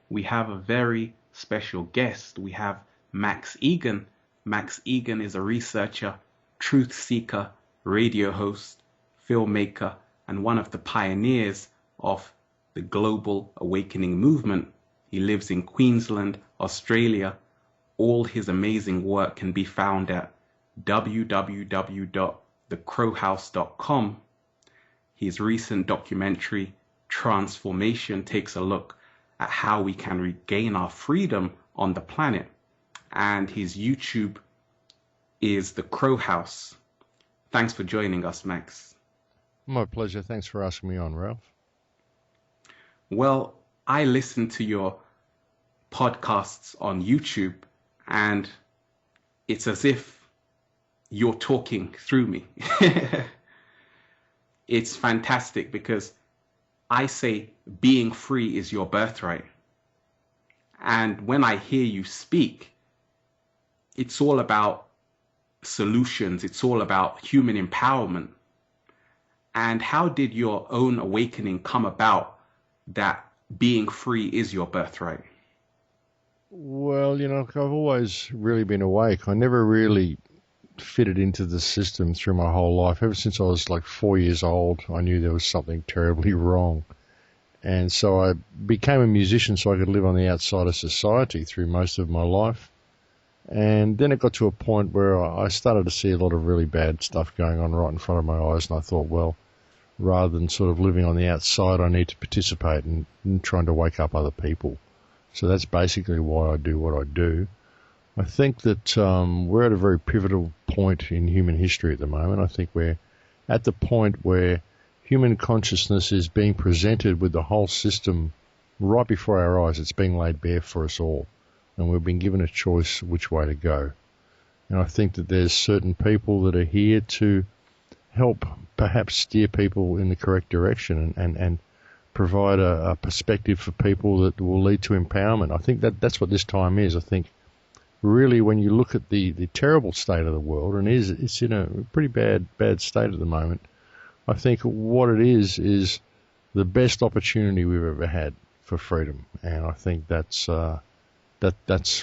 we have a very special guest. We have Max Igan. Max Igan is a researcher, truth seeker, radio host, filmmaker, and one of the pioneers of the global awakening movement. He lives in Queensland, Australia. All his amazing work can be found at www.thecrowhouse.com. His recent documentary, Transformation, takes a look at how we can regain our freedom on the planet. And his YouTube is The Crow House. Thanks for joining us, Max. My pleasure. Thanks for asking me on, Ralph. Well, I listen to your podcasts on YouTube, and it's as if you're talking through me. It's fantastic because I say being free is your birthright. And when I hear you speak, it's all about solutions. It's all about human empowerment. And how did your own awakening come about that being free is your birthright? Well, I've always really been awake. I never really fitted into the system through my whole life. Ever since I was like 4 years old, I knew there was something terribly wrong. And so I became a musician so I could live on the outside of society through most of my life. And then it got to a point where I started to see a lot of really bad stuff going on right in front of my eyes. And I thought, well, rather than sort of living on the outside, I need to participate in trying to wake up other people. So that's basically why I do what I do. I think that we're at a very pivotal point in human history at the moment. I think we're at the point where human consciousness is being presented with the whole system right before our eyes. It's being laid bare for us all, and we've been given a choice which way to go. And I think that there's certain people that are here to help perhaps steer people in the correct direction and provide a perspective for people that will lead to empowerment. I think that's what this time is. I think really when you look at the terrible state of the world, and it's in a pretty bad state at the moment, I think what it is the best opportunity we've ever had for freedom. And I think that's what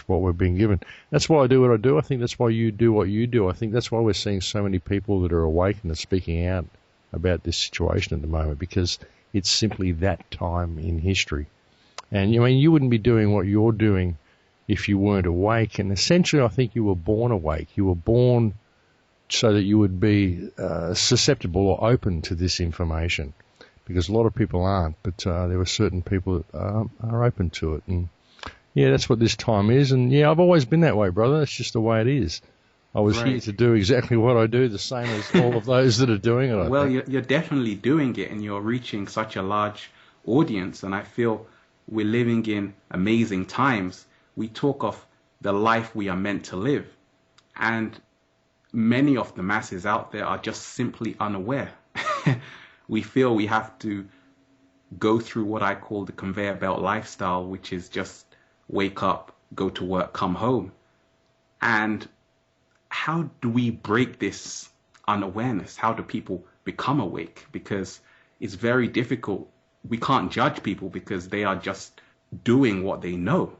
we're being given. That's why I do what I do. I think that's why you do what you do. I think that's why we're seeing so many people that are awake and are speaking out about this situation at the moment, because it's simply that time in history. And you wouldn't be doing what you're doing if you weren't awake. And essentially, I think you were born awake. You were born so that you would be susceptible or open to this information, because a lot of people aren't, but there are certain people that are open to it. And yeah, that's what this time is. And yeah, I've always been that way, brother. It's just the way it is. I was here to do exactly what I do, the same as all of those that are doing it. Well, you're definitely doing it, and you're reaching such a large audience, and I feel we're living in amazing times. We talk of the life we are meant to live, and many of the masses out there are just simply unaware. We feel we have to go through what I call the conveyor belt lifestyle, which is just wake up, go to work, come home. And how do we break this unawareness? How do people become awake? Because it's very difficult. We can't judge people because they are just doing what they know.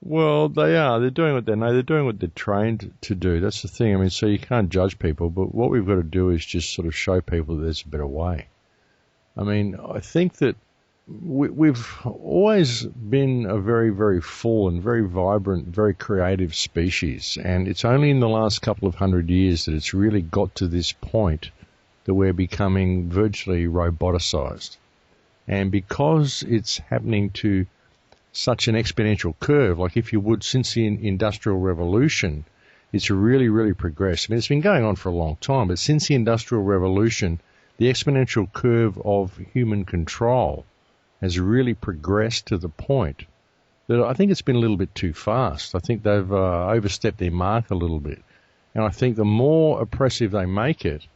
Well, they are. They're doing what they know. They're doing what they're trained to do. That's the thing. I mean, so you can't judge people, but what we've got to do is just sort of show people that there's a better way. I mean, I think that we've always been a very, very full and very vibrant, very creative species. And it's only in the last couple of 100 years that it's really got to this point that we're becoming virtually roboticized. And because it's happening to such an exponential curve, like if you would, since the Industrial Revolution, it's really, really progressed. I mean, it's been going on for a long time, but since the Industrial Revolution, the exponential curve of human control has really progressed to the point that I think it's been a little bit too fast. I think they've overstepped their mark a little bit. And I think the more oppressive they make it,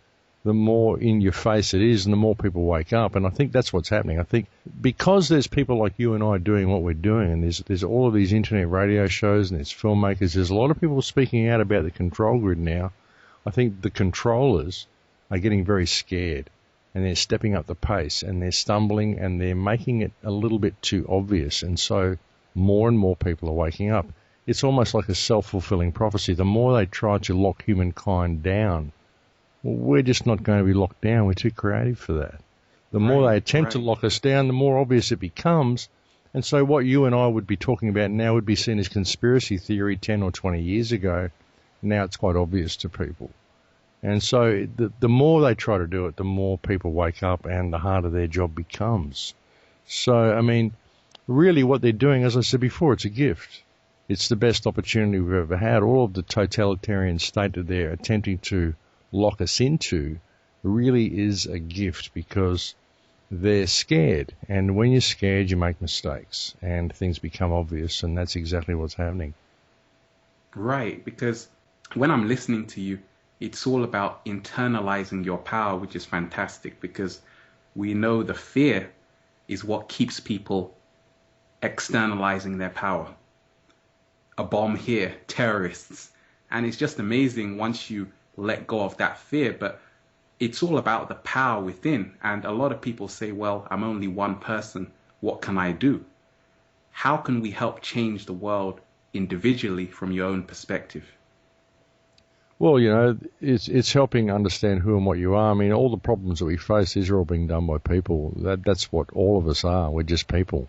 the more in your face it is, and the more people wake up. And I think that's what's happening. I think because there's people like you and I doing what we're doing, and there's all of these internet radio shows and there's filmmakers, there's a lot of people speaking out about the control grid now. I think the controllers are getting very scared. and they're stepping up the pace and they're stumbling and they're making it a little bit too obvious. And so more and more people are waking up. It's almost like a self-fulfilling prophecy. The more they try to lock humankind down, well, we're just not going to be locked down. We're too creative for that. The more they attempt to lock us down, the more obvious it becomes. And so what you and I would be talking about now would be seen as conspiracy theory 10 or 20 years ago. Now it's quite obvious to people. And so the more they try to do it, the more people wake up and the harder their job becomes. So, I mean, really what they're doing, as I said before, it's a gift. It's the best opportunity we've ever had. All of the totalitarian state that they're attempting to lock us into really is a gift because they're scared. And when you're scared, you make mistakes and things become obvious, and that's exactly what's happening. Right, because when I'm listening to you, it's all about internalizing your power, which is fantastic because we know the fear is what keeps people externalizing their power. A bomb here, terrorists. And it's just amazing once you let go of that fear, but it's all about the power within. And a lot of people say, well, I'm only one person. What can I do? How can we help change the world individually from your own perspective? Well, you know, it's helping understand who and what you are. I mean, all the problems that we face, these are all being done by people. That's what all of us are. We're just people.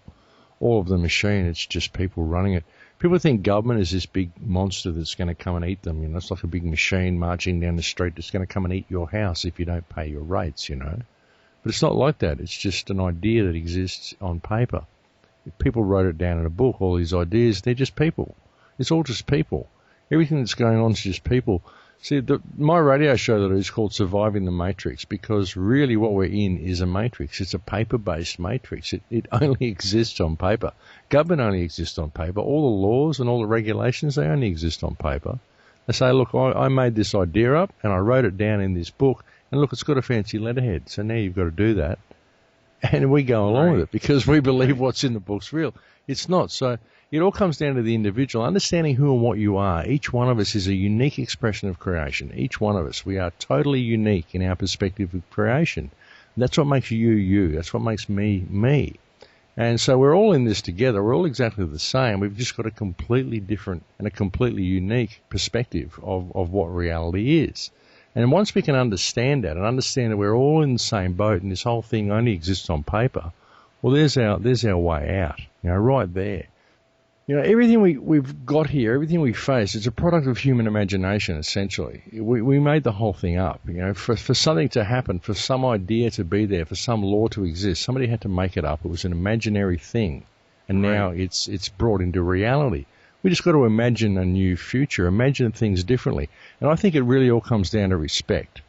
All of the machine, it's just people running it. People think government is this big monster that's going to come and eat them. You know, it's like a big machine marching down the street that's going to come and eat your house if you don't pay your rates, you know. But it's not like that. It's just an idea that exists on paper. If people wrote it down in a book, all these ideas, they're just people. It's all just people. Everything that's going on is just people. See, my radio show that is called Surviving the Matrix because really what we're in is a matrix. It's a paper-based matrix. It only exists on paper. Government only exists on paper. All the laws and all the regulations, they only exist on paper. They say, look, I made this idea up and I wrote it down in this book and look, it's got a fancy letterhead. So now you've got to do that. And we go along with it because we believe what's in the book's real. It's not. So it all comes down to the individual, understanding who and what you are. Each one of us is a unique expression of creation. Each one of us. We are totally unique in our perspective of creation. That's what makes you, you. That's what makes me, me. And so we're all in this together. We're all exactly the same. We've just got a completely different and a completely unique perspective of what reality is. And once we can understand that and understand that we're all in the same boat and this whole thing only exists on paper, well, there's our way out, you know, right there. You know, everything we've got here, everything we face, it's a product of human imagination, essentially. We made the whole thing up. You know, for something to happen, for some idea to be there, for some law to exist, somebody had to make it up. It was an imaginary thing, and now it's brought into reality. We just got to imagine a new future, imagine things differently. And I think it really all comes down to respect.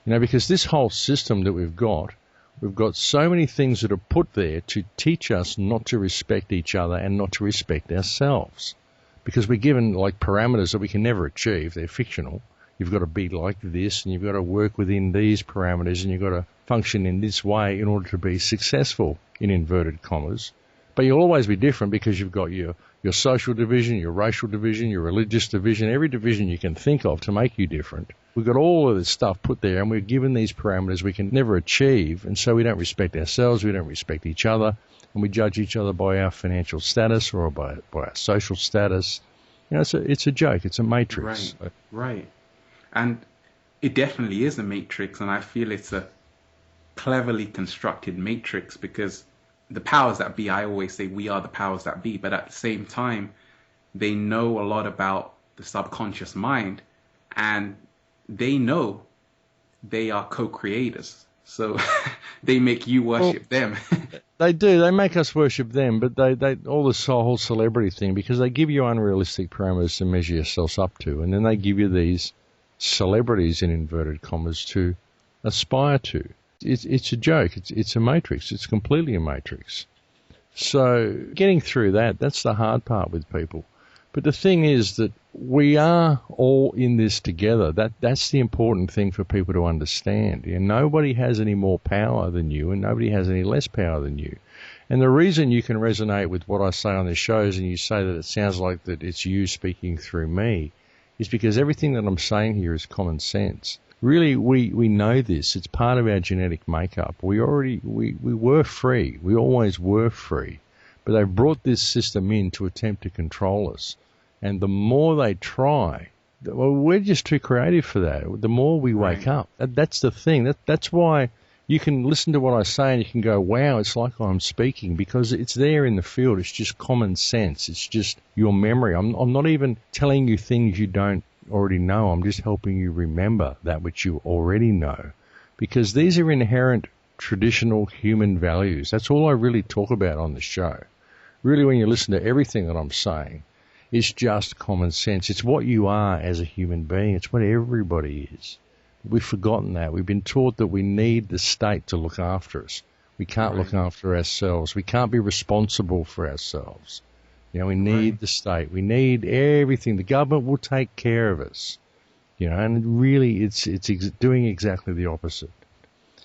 You know, because this whole system that we've got so many things that are put there to teach us not to respect each other and not to respect ourselves. Because we're given like parameters that we can never achieve. They're fictional. You've got to be like this and you've got to work within these parameters and you've got to function in this way in order to be successful, in inverted commas. But you'll always be different because you've got your social division, your racial division, your religious division, every division you can think of to make you different. We've got all of this stuff put there and we're given these parameters we can never achieve, and so we don't respect ourselves, we don't respect each other, and we judge each other by our financial status or by our social status. You know, it's a joke, it's a matrix. Right. And it definitely is a matrix, and I feel it's a cleverly constructed matrix because the powers that be, I always say we are the powers that be, but at the same time, they know a lot about the subconscious mind, and they know they are co-creators. So they make you worship them. They do. They make us worship them, but they all this whole celebrity thing, because they give you unrealistic parameters to measure yourselves up to, and then they give you these celebrities, in inverted commas, to aspire to. It's a joke. It's a matrix. It's completely a matrix. So getting through that's the hard part with people. But the thing is that we are all in this together. That's the important thing for people to understand. You know, nobody has any more power than you, and nobody has any less power than you. And the reason you can resonate with what I say on the shows, and you say that it sounds like that it's you speaking through me, is because everything that I'm saying here is common sense. Really, we know this. It's part of our genetic makeup. We were free. We always were free. But they've brought this system in to attempt to control us. And the more they try, well, we're just too creative for that. The more we wake up. That's the thing. That's why you can listen to what I say and you can go, wow, it's like I'm speaking, because it's there in the field. It's just common sense. It's just your memory. I'm not even telling you things you don't already know. I'm just helping you remember that which you already know, because these are inherent traditional human values. That's all I really talk about on the show. Really, when you listen to everything that I'm saying, it's just common sense. It's what you are as a human being. It's what everybody is. We've forgotten that. We've been taught that we need the state to look after us. We can't look after ourselves. We can't be responsible for ourselves. We need the state. We need everything. The government will take care of us. And really it's doing exactly the opposite.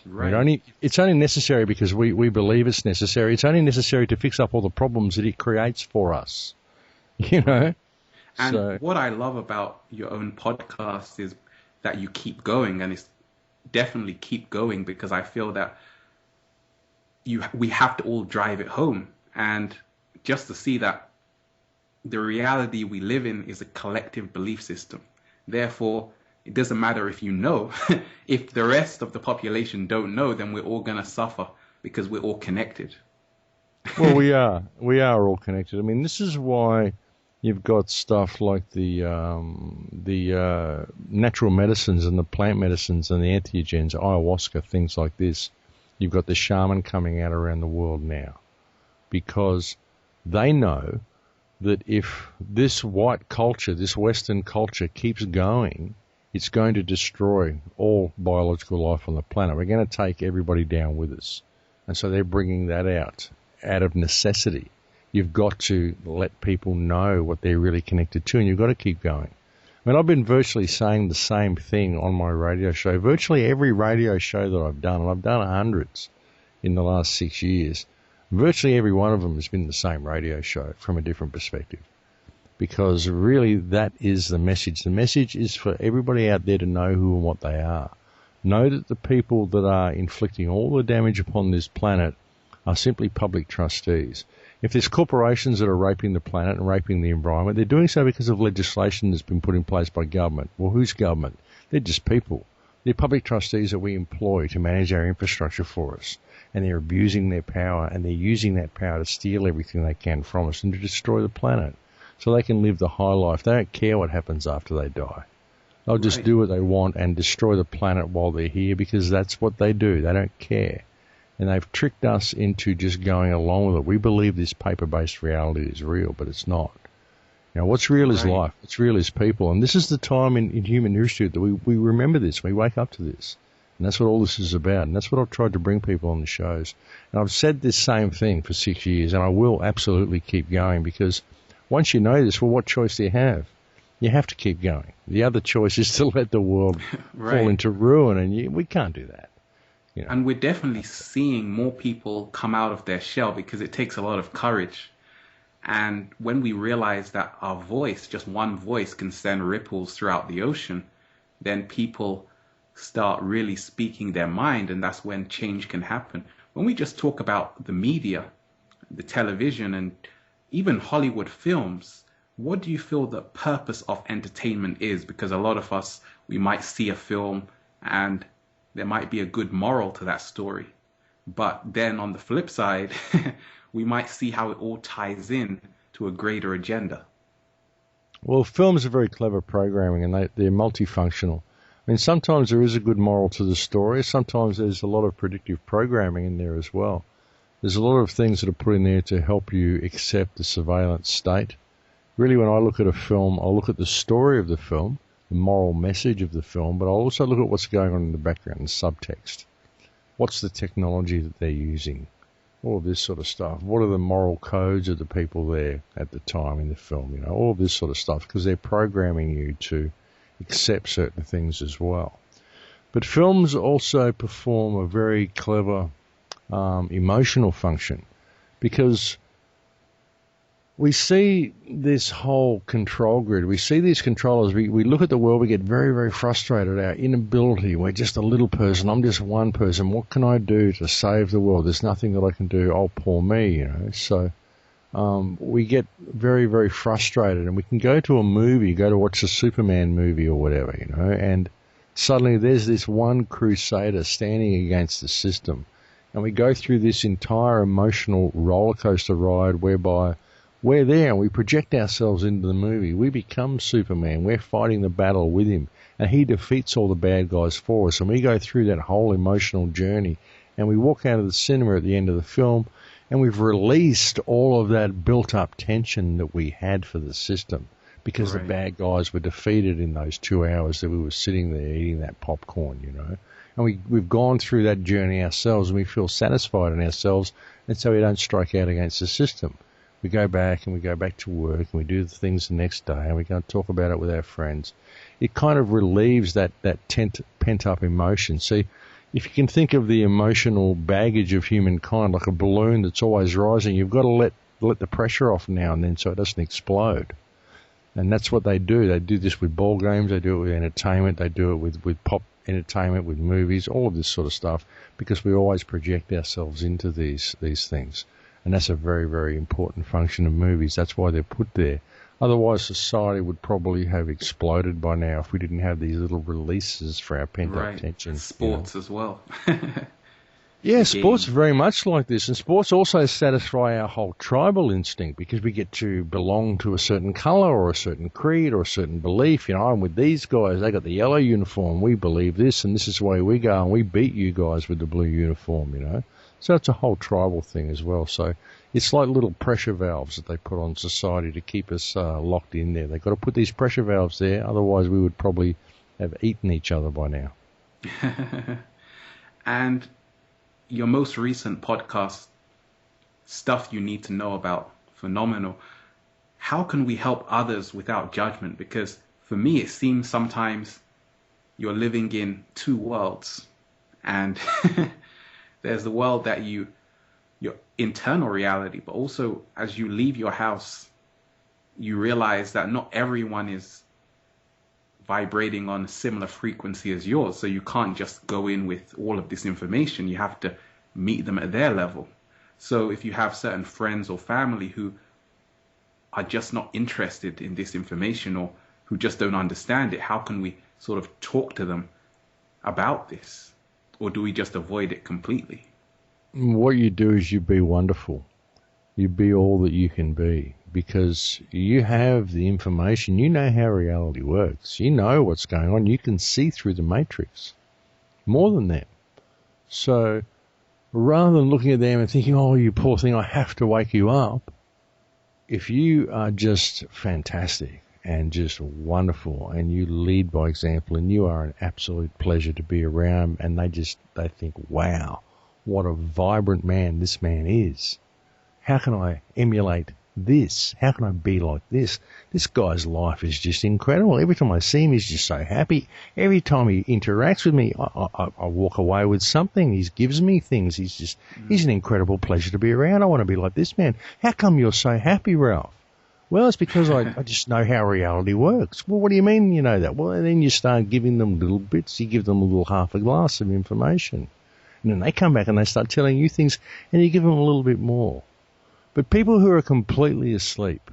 Right. It's only necessary because we believe it's necessary. It's only necessary to fix up all the problems that it creates for us. And what I love about your own podcast is that you keep going, and it's definitely keep going, because I feel that we have to all drive it home, and just to see that the reality we live in is a collective belief system. Therefore, it doesn't matter if you know. If the rest of the population don't know, then we're all going to suffer, because we're all connected. Well, we are. We are all connected. I mean, this is why you've got stuff like the natural medicines and the plant medicines and the entheogens, ayahuasca, things like this. You've got the shaman coming out around the world now, because they know that if this white culture, this Western culture keeps going, it's going to destroy all biological life on the planet. We're going to take everybody down with us. And so they're bringing that out of necessity. You've got to let people know what they're really connected to, and you've got to keep going. I mean, I've been virtually saying the same thing on my radio show. Virtually every radio show that I've done, and I've done hundreds in the last 6 years, virtually every one of them has been the same radio show from a different perspective. Because really that is the message. The message is for everybody out there to know who and what they are. Know that the people that are inflicting all the damage upon this planet are simply public trustees. If there's corporations that are raping the planet and raping the environment, they're doing so because of legislation that's been put in place by government. Well, who's government? They're just people. They're public trustees that we employ to manage our infrastructure for us. And they're abusing their power, and they're using that power to steal everything they can from us and to destroy the planet so they can live the high life. They don't care what happens after they die. They'll just do what they want and destroy the planet while they're here, because that's what they do. They don't care. And they've tricked us into just going along with it. We believe this paper-based reality is real, but it's not. What's real is life. What's real is people. And this is the time in human history that we remember this. We wake up to this. And that's what all this is about. And that's what I've tried to bring people on the shows. And I've said this same thing for 6 years, and I will absolutely keep going, because once you know this, well, what choice do you have? You have to keep going. The other choice is to let the world fall into ruin, and we can't do that. And we're definitely seeing more people come out of their shell, because it takes a lot of courage. And when we realize that our voice, just one voice, can send ripples throughout the ocean, then people start really speaking their mind, and that's when change can happen. When we just talk about the media, the television, and even Hollywood films, what do you feel the purpose of entertainment is? Because a lot of us, we might see a film and there might be a good moral to that story. But then on the flip side, we might see how it all ties in to a greater agenda. Well, films are very clever programming, and they're multifunctional. I mean, sometimes there is a good moral to the story. Sometimes there's a lot of predictive programming in there as well. There's a lot of things that are put in there to help you accept the surveillance state. Really, when I look at a film, I'll look at the story of the film, the moral message of the film, but I'll also look at what's going on in the background, the subtext. What's the technology that they're using? All of this sort of stuff. What are the moral codes of the people there at the time in the film? All of this sort of stuff, because they're programming you to accept certain things as well. But films also perform a very clever emotional function, because we see this whole control grid. We see these controllers. We look at the world. We get very, very frustrated. Our inability. We're just a little person. I'm just one person. What can I do to save the world? There's nothing that I can do. Oh, poor me, you know. So we get very, very frustrated. And we can go to a movie, go to watch a Superman movie or whatever, you know, and suddenly there's this one crusader standing against the system. And we go through this entire emotional roller coaster ride whereby we're there and we project ourselves into the movie. We become Superman. We're fighting the battle with him. And he defeats all the bad guys for us. And we go through that whole emotional journey. And we walk out of the cinema at the end of the film and we've released all of that built-up tension that we had for the system because the bad guys were defeated in those 2 hours that we were sitting there eating that popcorn, you know. And we've gone through that journey ourselves and we feel satisfied in ourselves, and so we don't strike out against the system. We go back and we go back to work and we do the things the next day and we go and talk about it with our friends. It kind of relieves that pent-up emotion. See, if you can think of the emotional baggage of humankind like a balloon that's always rising, you've got to let the pressure off now and then so it doesn't explode. And that's what they do. They do this with ball games, they do it with entertainment, they do it with pop entertainment, with movies, all of this sort of stuff, because we always project ourselves into these things. And that's a very, very important function of movies. That's why they're put there. Otherwise, society would probably have exploded by now if we didn't have these little releases for our pent-up tension. Sports as well. Yeah, sports are very much like this. And sports also satisfy our whole tribal instinct because we get to belong to a certain colour or a certain creed or a certain belief. You know, I'm with these guys. They got the yellow uniform. We believe this, and this is the way we go. And we beat you guys with the blue uniform, you know. So it's a whole tribal thing as well. So it's like little pressure valves that they put on society to keep us locked in there. They've got to put these pressure valves there, otherwise we would probably have eaten each other by now. And your most recent podcast, Stuff You Need to Know About, phenomenal. How can we help others without judgment? Because for me, it seems sometimes you're living in two worlds. And there's the world that your internal reality, but also as you leave your house, you realize that not everyone is vibrating on a similar frequency as yours. So you can't just go in with all of this information. You have to meet them at their level. So if you have certain friends or family who are just not interested in this information or who just don't understand it, how can we sort of talk to them about this? Or do we just avoid it completely? What you do is you be wonderful. You be all that you can be because you have the information. You know how reality works. You know what's going on. You can see through the matrix more than them. So rather than looking at them and thinking, oh, you poor thing, I have to wake you up, if you are just fantastic and just wonderful and you lead by example and you are an absolute pleasure to be around and they think, wow, what a vibrant man this man is. How can I emulate this? How can I be like this? This guy's life is just incredible. Every time I see him, he's just so happy. Every time he interacts with me, I walk away with something. He gives me things. He's an incredible pleasure to be around. I want to be like this man. How come you're so happy, Ralph? Well, it's because I just know how reality works. Well, what do you mean you know that? Well, and then you start giving them little bits. You give them a little half a glass of information. And then they come back and they start telling you things and you give them a little bit more. But people who are completely asleep,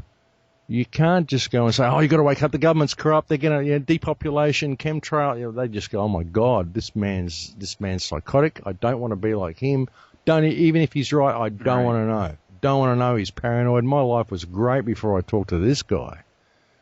you can't just go and say, oh, you got to wake up, the government's corrupt, they're going to, depopulation, chemtrail. They just go, oh my God, this man's psychotic. I don't want to be like him. Even if he's right, I don't want to know. Don't want to know he's paranoid. My life was great before I talked to this guy.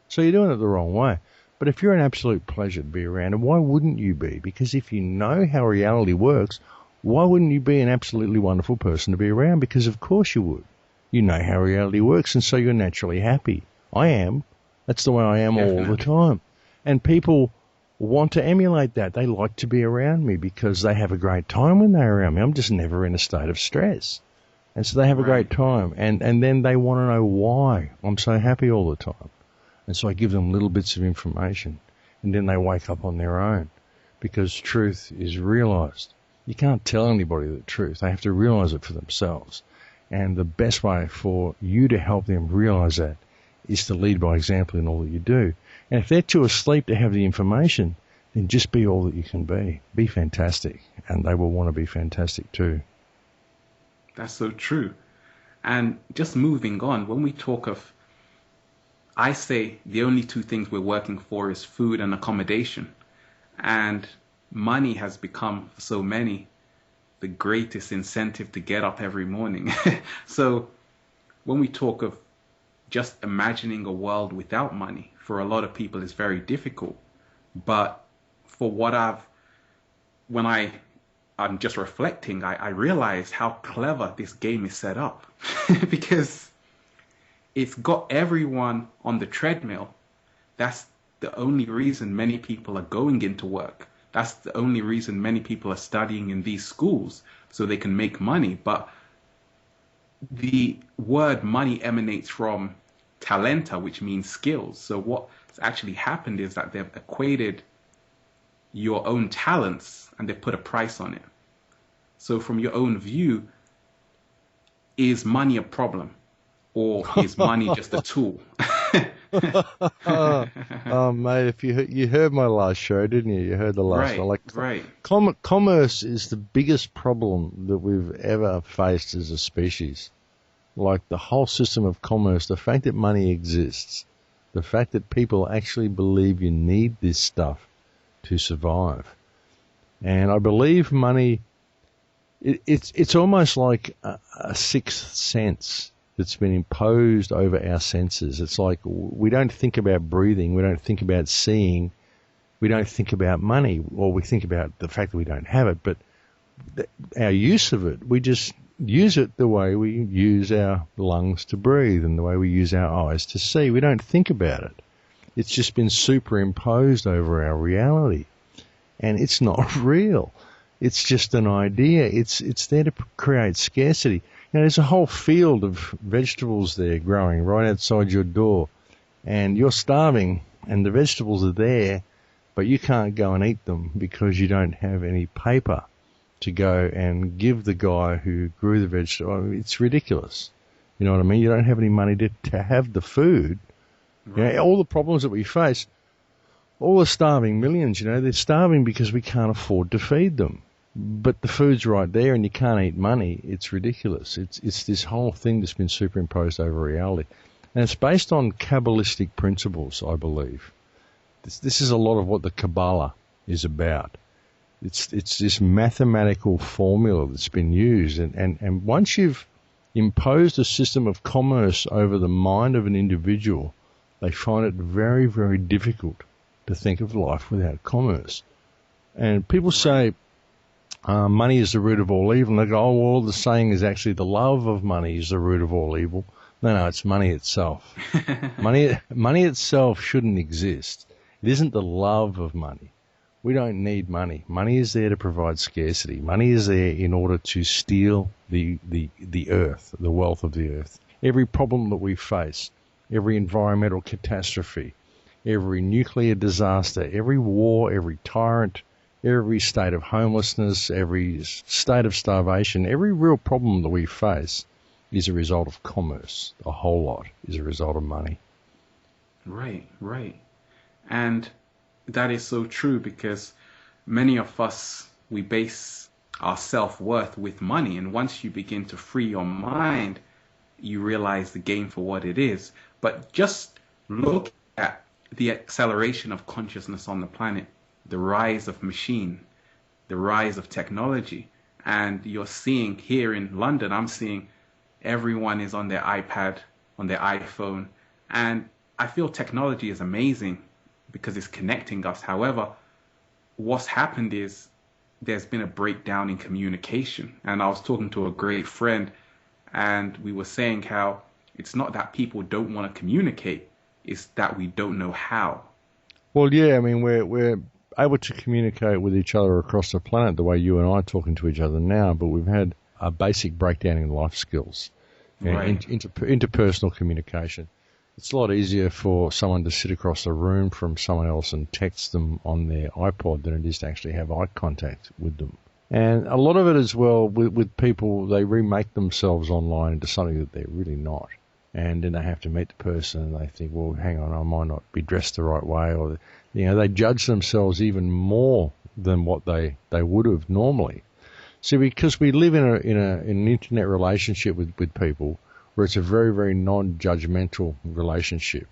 So you're doing it the wrong way. But if you're an absolute pleasure to be around, and why wouldn't you be? Because if you know how reality works, why wouldn't you be an absolutely wonderful person to be around? Because of course you would. You know how reality works, and so you're naturally happy. I am. That's the way I am all the time. And people want to emulate that. They like to be around me because they have a great time when they're around me. I'm just never in a state of stress. And so they have a great time. And then they want to know why I'm so happy all the time. And so I give them little bits of information. And then they wake up on their own because truth is realized. You can't tell anybody the truth. They have to realize it for themselves. And the best way for you to help them realize that is to lead by example in all that you do. And if they're too asleep to have the information, then just be all that you can be. Be fantastic. And they will want to be fantastic too. That's so true. And just moving on, when we talk of, I say the only two things we're working for is food and accommodation. And money has become, for so many, the greatest incentive to get up every morning. So when we talk of just imagining a world without money, for a lot of people is very difficult. But for when I'm just reflecting, I realize how clever this game is set up. Because it's got everyone on the treadmill. That's the only reason many people are going into work. That's the only reason many people are studying in these schools, so they can make money. But the word money emanates from talenta, which means skills. So what's actually happened is that they've equated your own talents and they've put a price on it. So from your own view, is money a problem? Or is money just a tool? Oh, mate, if you heard my last show, didn't you? You heard the last one. Right. Commerce is the biggest problem that we've ever faced as a species. Like the whole system of commerce, the fact that money exists, the fact that people actually believe you need this stuff to survive. And I believe money, it's almost like a sixth sense that's been imposed over our senses. It's like we don't think about breathing, we don't think about seeing, we don't think about money, or we think about the fact that we don't have it, but our use of it, we just use it the way we use our lungs to breathe and the way we use our eyes to see. We don't think about it. It's just been superimposed over our reality. And it's not real. It's just an idea. It's there to create scarcity. There's a whole field of vegetables there growing right outside your door, and you're starving, and the vegetables are there, but you can't go and eat them because you don't have any paper to go and give the guy who grew the vegetable. I mean, it's ridiculous. You know what I mean? You don't have any money to have the food. Right. All the problems that we face, all the starving millions, they're starving because we can't afford to feed them. But the food's right there and you can't eat money. It's ridiculous. It's this whole thing that's been superimposed over reality. And it's based on Kabbalistic principles, I believe. This is a lot of what the Kabbalah is about. It's this mathematical formula that's been used. And once you've imposed a system of commerce over the mind of an individual, they find it very, very difficult to think of life without commerce. And people say, money is the root of all evil. And they go, oh, well, the saying is actually the love of money is the root of all evil. No, it's money itself. Money itself shouldn't exist. It isn't the love of money. We don't need money. Money is there to provide scarcity. Money is there in order to steal the earth, the wealth of the earth. Every problem that we face, every environmental catastrophe, every nuclear disaster, every war, every tyrant, every state of homelessness, every state of starvation, every real problem that we face is a result of commerce. A whole lot is a result of money. Right. And that is so true, because many of us, we base our self-worth with money. And once you begin to free your mind, you realize the game for what it is. But just look at the acceleration of consciousness on the planet, the rise of machine, the rise of technology. And you're seeing here in London, I'm seeing everyone is on their iPad, on their iPhone. And I feel technology is amazing because it's connecting us. However, what's happened is there's been a breakdown in communication. And I was talking to a great friend, and we were saying how it's not that people don't want to communicate, it's that we don't know how. Well, yeah, I mean, we're able to communicate with each other across the planet the way you and I are talking to each other now, but we've had a basic breakdown in life skills, Right. interpersonal communication. It's a lot easier for someone to sit across the room from someone else and text them on their iPod than it is to actually have eye contact with them. And a lot of it as well with people, they remake themselves online into something that they're really not. And then they have to meet the person and they think, well, hang on, I might not be dressed the right way. Or, they judge themselves even more than what they would have normally. See, because we live in an internet relationship with people where it's a very, very non-judgmental relationship.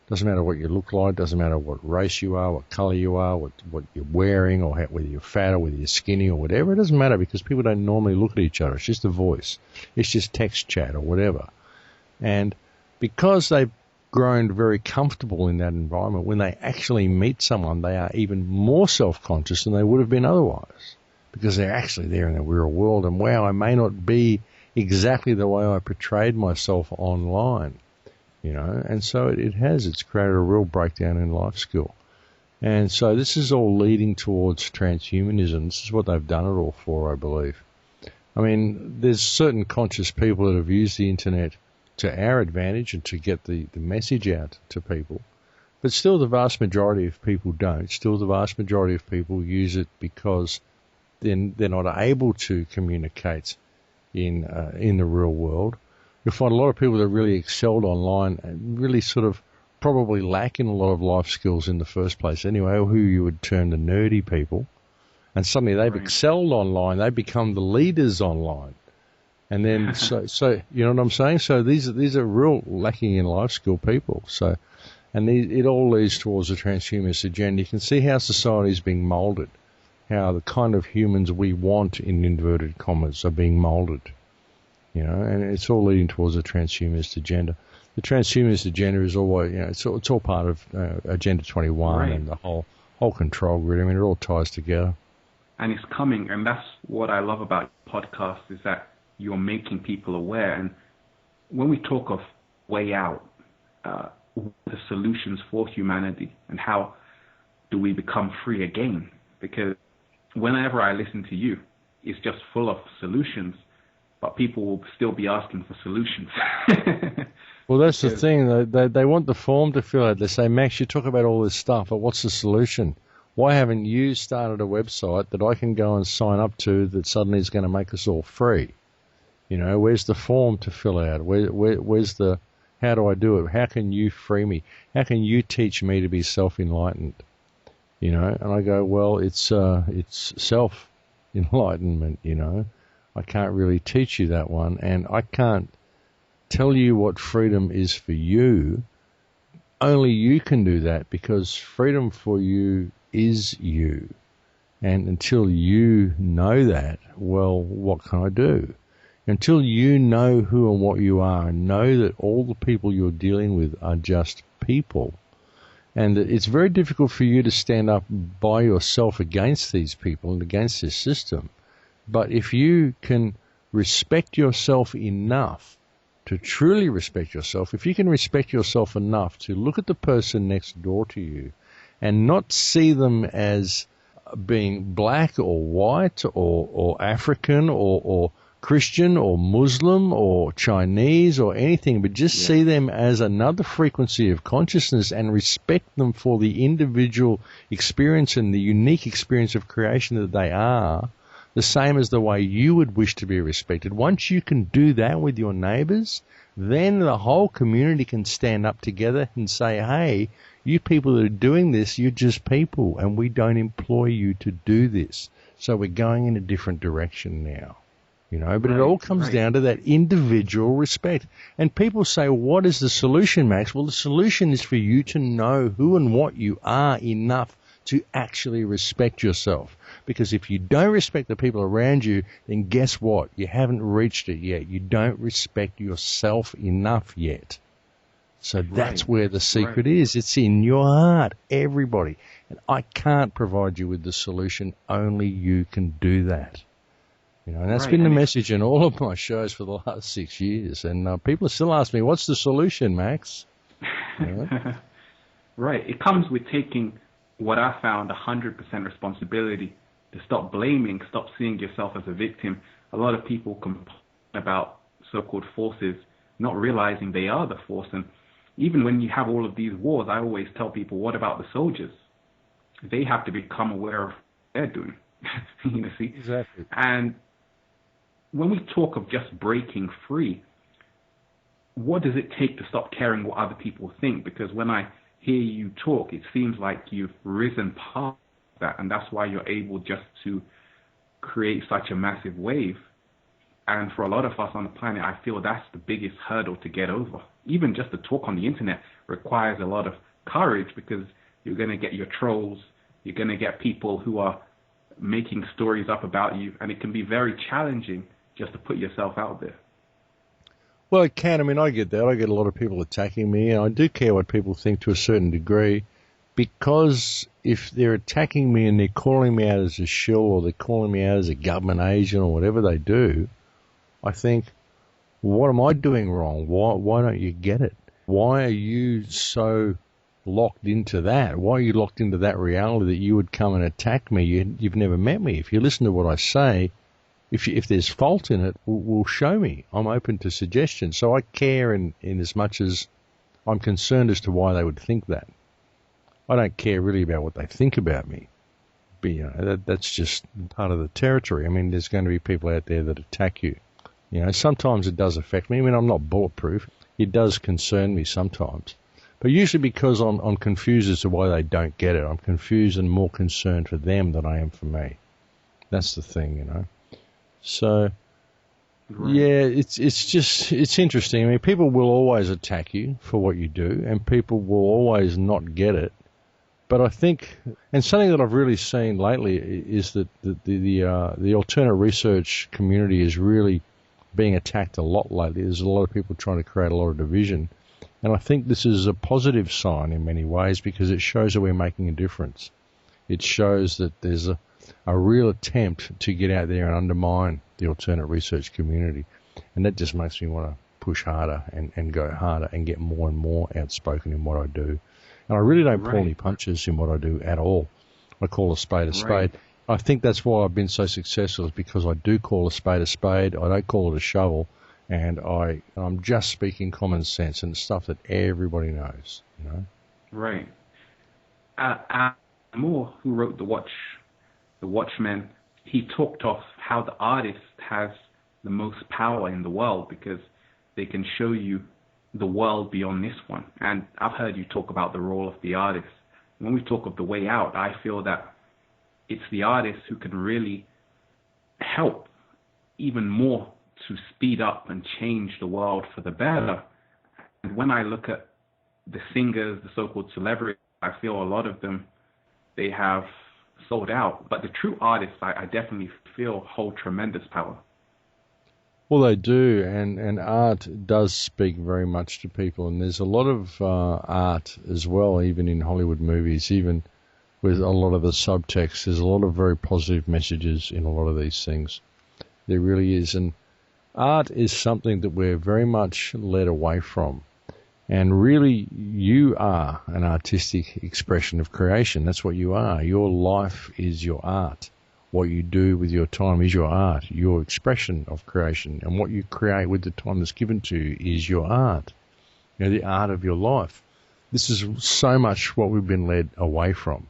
Doesn't matter what you look like, doesn't matter what race you are, what color you are, what you're wearing, or whether you're fat or whether you're skinny or whatever. It doesn't matter because people don't normally look at each other. It's just a voice. It's just text chat or whatever. And because they've grown very comfortable in that environment, when they actually meet someone, they are even more self-conscious than they would have been otherwise because they're actually there in the real world. And wow, I may not be exactly the way I portrayed myself online. And so it's created a real breakdown in life skill. And so this is all leading towards transhumanism. This is what they've done it all for, I believe. I mean, there's certain conscious people that have used the internet to our advantage and to get the message out to people. But still the vast majority of people don't. Still the vast majority of people use it because then they're not able to communicate in the real world. You'll find a lot of people that really excelled online and really sort of probably lack in a lot of life skills in the first place anyway, or who you would term the nerdy people. And suddenly they've excelled online. They become the leaders online. And then, so you know what I'm saying? So these are real lacking in life skill people. So, and it all leads towards the transhumanist agenda. You can see how society is being moulded, how the kind of humans we want in inverted commas are being moulded. And it's all leading towards a transhumanist agenda. The transhumanist agenda is always, it's all part of Agenda 21 and the whole control grid. I mean, it all ties together. And it's coming, and that's what I love about podcasts is that you're making people aware. And when we talk of way out, the solutions for humanity and how do we become free again? Because whenever I listen to you, it's just full of solutions. But people will still be asking for solutions. Well, that's the thing. They want the form to fill out. They say, Max, you talk about all this stuff, but what's the solution? Why haven't you started a website that I can go and sign up to that suddenly is going to make us all free? Where's the form to fill out? Where's the, how do I do it? How can you free me? How can you teach me to be self-enlightened? And I go, well, it's self-enlightenment, I can't really teach you that one, and I can't tell you what freedom is for you. Only you can do that because freedom for you is you. And until you know that, well, what can I do? Until you know who and what you are and know that all the people you're dealing with are just people, and that it's very difficult for you to stand up by yourself against these people and against this system. But if you can respect yourself enough to truly respect yourself, if you can respect yourself enough to look at the person next door to you and not see them as being black or white or African or Christian or Muslim or Chinese or anything, but just see them as another frequency of consciousness and respect them for the individual experience and the unique experience of creation that they are, the same as the way you would wish to be respected. Once you can do that with your neighbors, then the whole community can stand up together and say, hey, you people that are doing this, you're just people, and we don't employ you to do this. So we're going in a different direction now. But it all comes down to that individual respect. And people say, what is the solution, Max? Well, the solution is for you to know who and what you are enough to actually respect yourself. Because if you don't respect the people around you, then guess what? You haven't reached it yet. You don't respect yourself enough yet. So that's where the secret is. It's in your heart, everybody. And I can't provide you with the solution. Only you can do that. And that's been the message in all of my shows for the last 6 years. And people still ask me, what's the solution, Max? Right. It comes with taking what I found 100% responsibility, to stop blaming, stop seeing yourself as a victim. A lot of people complain about so-called forces, not realizing they are the force. And even when you have all of these wars, I always tell people, what about the soldiers? They have to become aware of what they're doing. See? Exactly. And when we talk of just breaking free, what does it take to stop caring what other people think? Because when I hear you talk, it seems like you've risen past that, and that's why you're able just to create such a massive wave. And for a lot of us on the planet, I feel that's the biggest hurdle to get over. Even just to talk on the internet requires a lot of courage, because you're going to get your trolls, you're going to get people who are making stories up about you, and it can be very challenging just to put yourself out there. Well, it can. I mean, I get that. I get a lot of people attacking me, and I do care what people think to a certain degree, because if they're attacking me and they're calling me out as a shill, or they're calling me out as a government agent, or whatever they do, I think, what am I doing wrong? Why don't you get it? Why are you so locked into that? Why are you locked into that reality that you would come and attack me? You've never met me. If you listen to what I say, if there's fault in it, will show me. I'm open to suggestions. So I care in as much as I'm concerned as to why they would think that. I don't care really about what they think about me. But, that's just part of the territory. I mean, there's going to be people out there that attack you. Sometimes it does affect me. I mean, I'm not bulletproof. It does concern me sometimes. But usually because I'm confused as to why they don't get it. I'm confused and more concerned for them than I am for me. That's the thing, So, right. Yeah, it's interesting. I mean, people will always attack you for what you do, and people will always not get it. But I think, and something that I've really seen lately is that the alternate research community is really being attacked a lot lately. There's a lot of people trying to create a lot of division. And I think this is a positive sign in many ways, because it shows that we're making a difference. It shows that there's a real attempt to get out there and undermine the alternate research community. And that just makes me want to push harder and go harder and get more and more outspoken in what I do. And I really don't pull any punches in what I do at all. I call a spade a spade. Right. I think that's why I've been so successful, is because I do call a spade a spade. I don't call it a shovel. And I'm just speaking common sense and stuff that everybody knows, Right. Moore, who wrote The Watchmen, he talked of how the artist has the most power in the world, because they can show you the world beyond this one. And I've heard you talk about the role of the artist. When we talk of the way out, I feel that it's the artist who can really help even more to speed up and change the world for the better. And when I look at the singers, the so-called celebrities, I feel a lot of them, they have sold out. But the true artists, I definitely feel hold tremendous power. Well, they do, and art does speak very much to people. And there's a lot of art as well, even in Hollywood movies, even with a lot of the subtext. There's a lot of very positive messages in a lot of these things. There really is. And art is something that we're very much led away from. And really, you are an artistic expression of creation. That's what you are. Your life is your art. What you do with your time is your art, your expression of creation. And what you create with the time that's given to you is your art, the art of your life. This is so much what we've been led away from.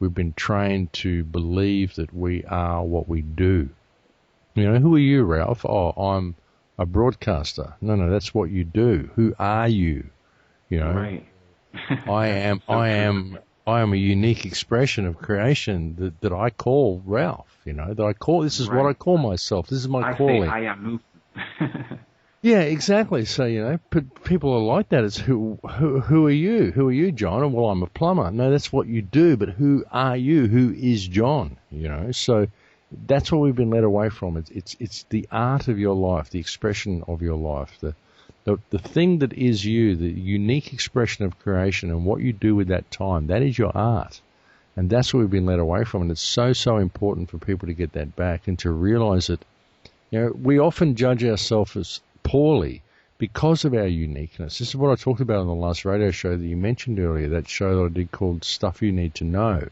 We've been trained to believe that we are what we do. Who are you, Ralph? Oh, I'm a broadcaster. No, that's what you do. Who are you? Right. I am a unique expression of creation that I call Ralph. That I call. This is what I call myself. This is my calling. I am movement. Yeah, exactly. So people are like that. It's who are you? Who are you, John? Well, I'm a plumber. No, that's what you do. But who are you? Who is John? So. That's what we've been led away from. It's the art of your life, the expression of your life, the thing that is you, the unique expression of creation, and what you do with that time. That is your art, and that's what we've been led away from. And it's so important for people to get that back and to realize that. We often judge ourselves as poorly because of our uniqueness. This is what I talked about on the last radio show that you mentioned earlier. That show that I did called "Stuff You Need to Know."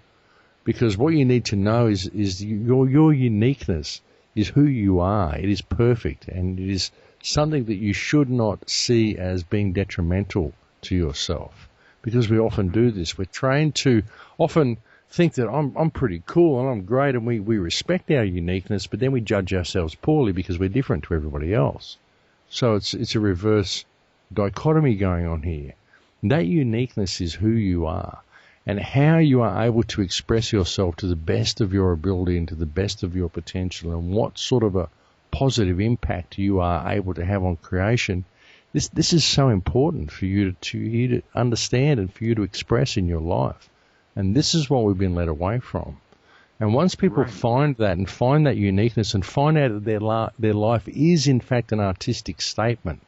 Because what you need to know is your uniqueness is who you are. It is perfect, and it is something that you should not see as being detrimental to yourself. Because we often do this. We're trained to often think that I'm pretty cool and I'm great and we respect our uniqueness, but then we judge ourselves poorly because we're different to everybody else. So it's a reverse dichotomy going on here. That uniqueness is who you are and how you are able to express yourself to the best of your ability and to the best of your potential, and what sort of a positive impact you are able to have on creation. This is so important for you to understand and for you to express in your life. And this is what we've been led away from. And once people find that and find that uniqueness and find out that their life is in fact an artistic statement,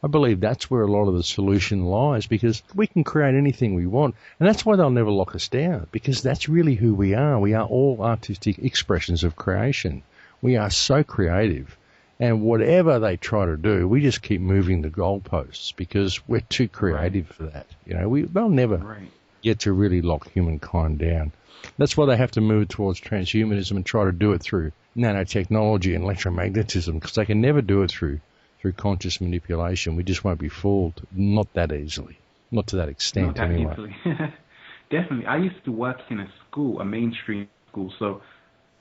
I believe that's where a lot of the solution lies, because we can create anything we want. And that's why they'll never lock us down, because that's really who we are. We are all artistic expressions of creation. We are so creative. And whatever they try to do, we just keep moving the goalposts because we're too creative for that. They'll never get to really lock humankind down. That's why they have to move towards transhumanism and try to do it through nanotechnology and electromagnetism, because they can never do it through conscious manipulation. We just won't be fooled. Not that easily. Not to that extent, anyway. Easily. Definitely. I used to work in a school, a mainstream school, so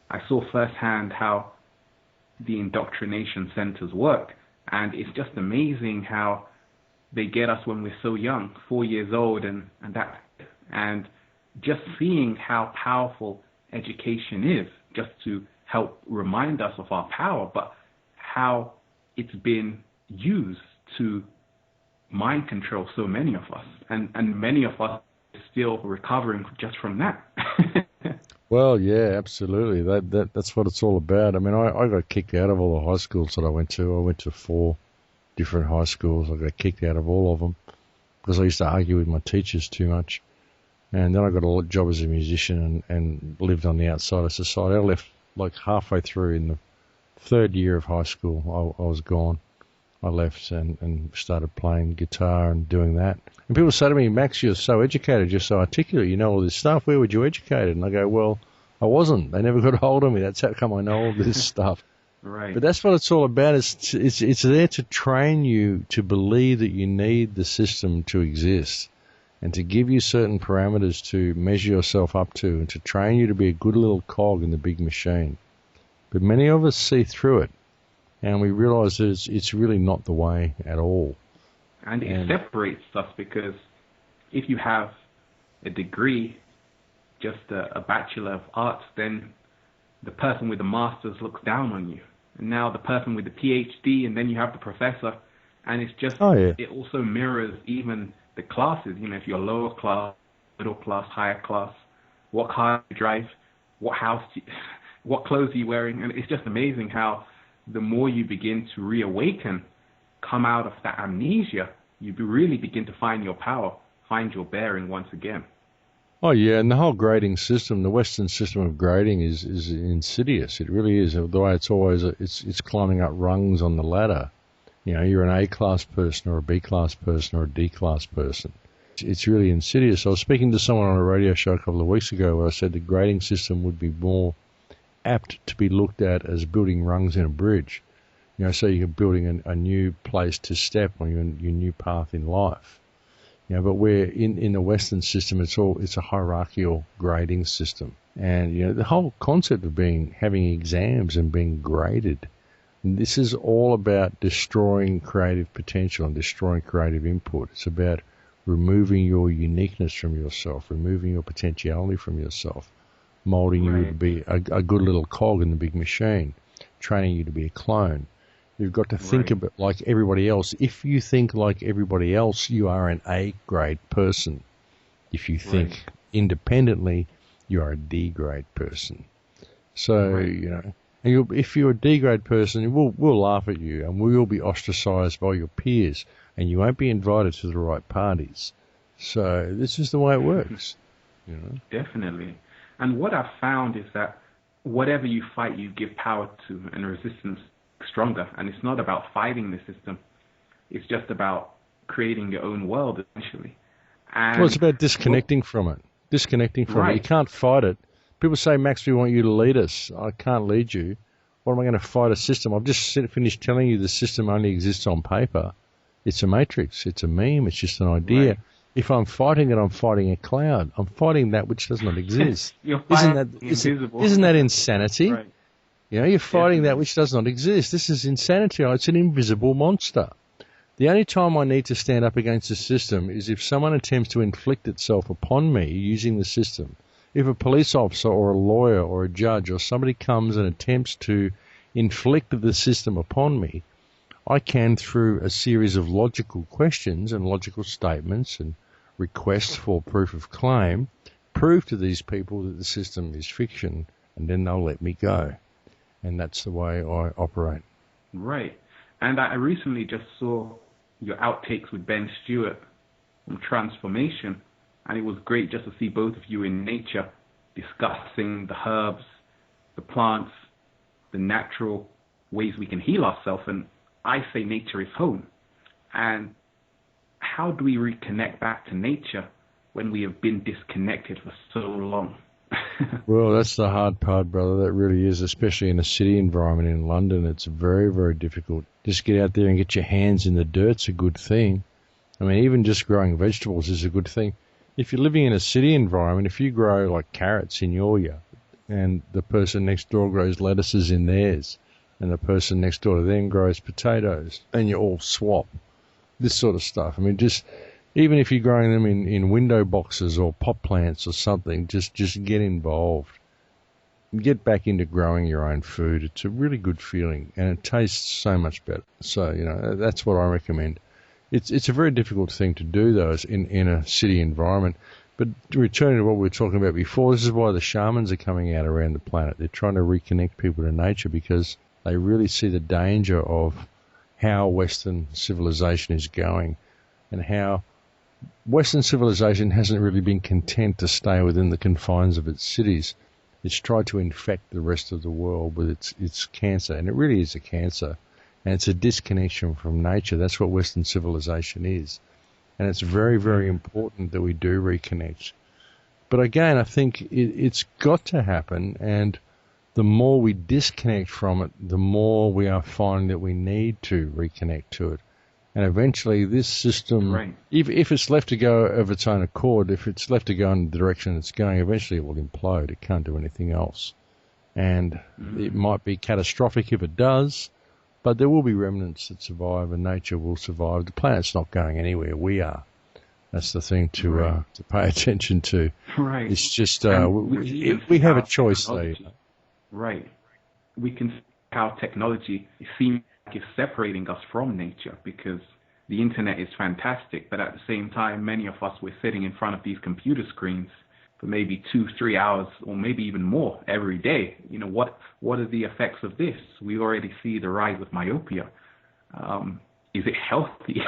I saw firsthand how the indoctrination centers work. And it's just amazing how they get us when we're so young, 4 years old, and just seeing how powerful education is, just to help remind us of our power, but how it's been used to mind control so many of us, and many of us are still recovering just from that. Well, yeah, absolutely. That's what it's all about. I mean, I got kicked out of all the high schools that I went to. I went to 4 different high schools. I got kicked out of all of them because I used to argue with my teachers too much. And then I got a job as a musician and lived on the outside of society. I left like halfway through in the 3rd year of high school. I was gone. I left and started playing guitar and doing that. And people say to me, Max, you're so educated, you're so articulate, you know all this stuff. Where were you educated? And I go, well, I wasn't. They never got a hold of me. That's how come I know all this stuff. Right. But that's what it's all about. It's there to train you to believe that you need the system to exist, and to give you certain parameters to measure yourself up to, and to train you to be a good little cog in the big machine. But many of us see through it, and we realize that it's really not the way at all. And it separates us, because if you have a degree, just a Bachelor of Arts, then the person with the master's looks down on you. And now the person with the PhD, and then you have the professor, and it's just, it also mirrors even the classes. If you're lower class, middle class, higher class, what car you drive, what house, what clothes are you wearing, and it's just amazing how the more you begin to reawaken, come out of that amnesia, you really begin to find your power, find your bearing once again. Oh yeah, and the whole grading system, the Western system of grading is insidious. It really is. The way it's always, it's climbing up rungs on the ladder. You're an A-class person or a B-class person or a D-class person. It's really insidious. I was speaking to someone on a radio show a couple of weeks ago where I said the grading system would be more apt to be looked at as building rungs in a bridge. So you're building a new place to step on your new path in life. But we're in the Western system, it's a hierarchical grading system. And the whole concept of having exams and being graded, this is all about destroying creative potential and destroying creative input. It's about removing your uniqueness from yourself, removing your potentiality from yourself, molding you to be a good little cog in the big machine, training you to be a clone. You've got to think a bit like everybody else. If you think like everybody else, you are an A-grade person. If you think independently, you are a D-grade person. So, and if you're a D-grade person, we'll laugh at you, and we will be ostracized by your peers, and you won't be invited to the right parties. So this is the way it works. Definitely. And what I've found is that whatever you fight, you give power to, and resistance stronger. And it's not about fighting the system. It's just about creating your own world, essentially. And it's about disconnecting from it. Disconnecting from it. You can't fight it. People say, Max, we want you to lead us. I can't lead you. What am I going to fight a system? I've just finished telling you the system only exists on paper. It's a matrix. It's a meme. It's just an idea. If I'm fighting it, I'm fighting a cloud. I'm fighting that which does not exist. You're Isn't fighting that the invisible. isn't that insanity? Right. You know, you're fighting that Definitely. which does not exist. This is insanity. It's an invisible monster. The only time I need to stand up against the system is if someone attempts to inflict itself upon me using the system. If a police officer or a lawyer or a judge or somebody comes and attempts to inflict the system upon me, I can, through a series of logical questions and logical statements and requests for proof of claim, prove to these people that the system is fiction, and then they'll let me go. And that's the way I operate. Right. And I recently just saw your outtakes with Ben Stewart from Transformation, and it was great just to see both of you in nature discussing the herbs, the plants, the natural ways we can heal ourselves. And I say nature is home. And how do we reconnect back to nature when we have been disconnected for so long? Well, that's the hard part, brother. That really is, especially in a city environment in London. It's very, very difficult. Just get out there and get your hands in the dirt's a good thing. I mean, even just growing vegetables is a good thing. If you're living in a city environment, if you grow like carrots in your yard and the person next door grows lettuces in theirs and the person next door to them grows potatoes and you all swap, this sort of stuff. I mean, just even if you're growing them in window boxes or pot plants or something, just get involved. Get back into growing your own food. It's a really good feeling and it tastes so much better. So, you know, that's what I recommend. It's a very difficult thing to do, though, in a city environment. But returning to what we were talking about before, this is why the shamans are coming out around the planet. They're trying to reconnect people to nature because they really see the danger of how Western civilization is going and how Western civilization hasn't really been content to stay within the confines of its cities. It's tried to infect the rest of the world with its cancer, and it really is a cancer. And it's a disconnection from nature. That's what Western civilization is. And it's very, very important that we do reconnect. But again, I think it's got to happen. And the more we disconnect from it, the more we are finding that we need to reconnect to it. And eventually this system, Right. if it's left to go of its own accord, if it's left to go in the direction it's going, eventually it will implode. It can't do anything else. And it might be catastrophic if it does. But there will be remnants that survive, and nature will survive. The planet's not going anywhere. We are. That's the thing to pay attention to. Right. It's just we have a choice, though. Right. We can see how technology seems like it's separating us from nature because the internet is fantastic, but at the same time, many of us, we're sitting in front of these computer screens for maybe 2-3 hours or maybe even more every day. You know, what are the effects of this? We already see the rise of myopia. Is it healthy?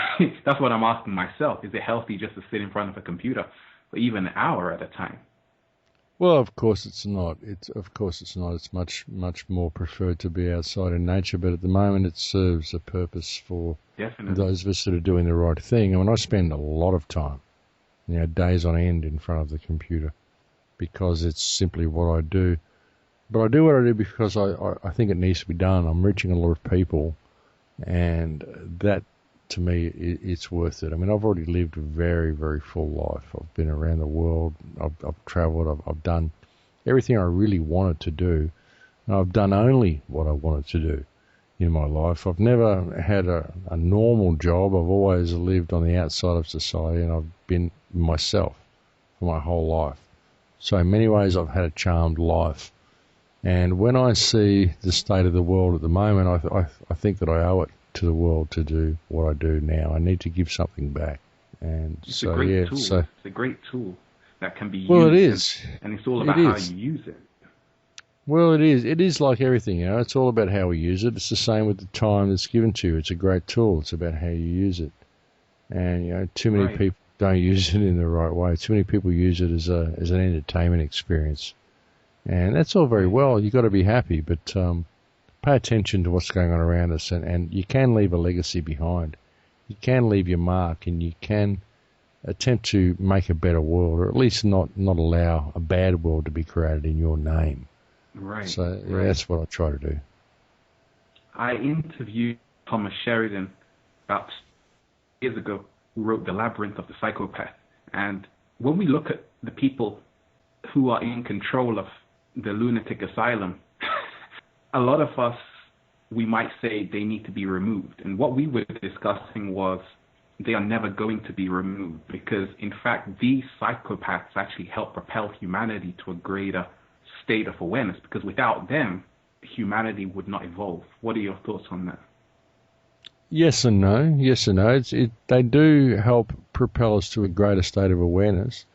That's what I'm asking myself. Is it healthy just to sit in front of a computer for even an hour at a time? Well, of course it's not. It's not. It's much, much more preferred to be outside in nature, but at the moment it serves a purpose for Definitely. those of us that are doing the right thing. I mean, I spend a lot of time, days on end in front of the computer because it's simply what I do. But I do what I do because I think it needs to be done. I'm reaching a lot of people, and that, to me, it's worth it. I mean, I've already lived a very, very full life. I've been around the world. I've travelled. I've done everything I really wanted to do. And I've done only what I wanted to do in my life. I've never had a normal job. I've always lived on the outside of society, and I've been myself for my whole life. So in many ways, I've had a charmed life. And when I see the state of the world at the moment, I think that I owe it to the world to do what I do now. I need to give something back. And It's so, a great yeah, tool. so, It's a great tool that can be used. well, it is. And it's all about It how is. you use it. Well, it is. It is like everything, It's all about how we use it. It's the same with the time that's given to you. It's a great tool. It's about how you use it. And, too many Right. people don't use it in the right way. Too many people use it as an entertainment experience. And that's all very well. You've got to be happy, but pay attention to what's going on around us. And you can leave a legacy behind. You can leave your mark, and you can attempt to make a better world, or at least not allow a bad world to be created in your name. Right. So right. that's what I try to do. I interviewed Thomas Sheridan about years ago, who wrote The Labyrinth of the Psychopath. And when we look at the people who are in control of the lunatic asylum, a lot of us, we might say they need to be removed. And what we were discussing was they are never going to be removed, because in fact these psychopaths actually help propel humanity to a greater state of awareness, because without them humanity would not evolve. What are your thoughts on that? Yes and no. Yes and no. They do help propel us to a greater state of awareness,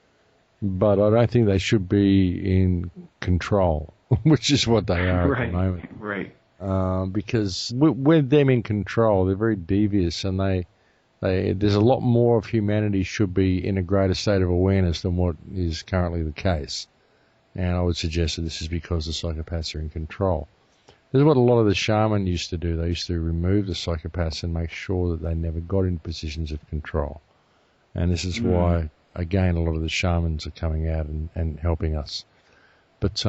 but I don't think they should be in control, which is what they are at the moment. Right. Because with them in control, they're very devious, and there's a lot more of humanity should be in a greater state of awareness than what is currently the case. And I would suggest that this is because the psychopaths are in control. This is what a lot of the shaman used to do. They used to remove the psychopaths and make sure that they never got in positions of control. And this is why, again, a lot of the shamans are coming out and helping us. But,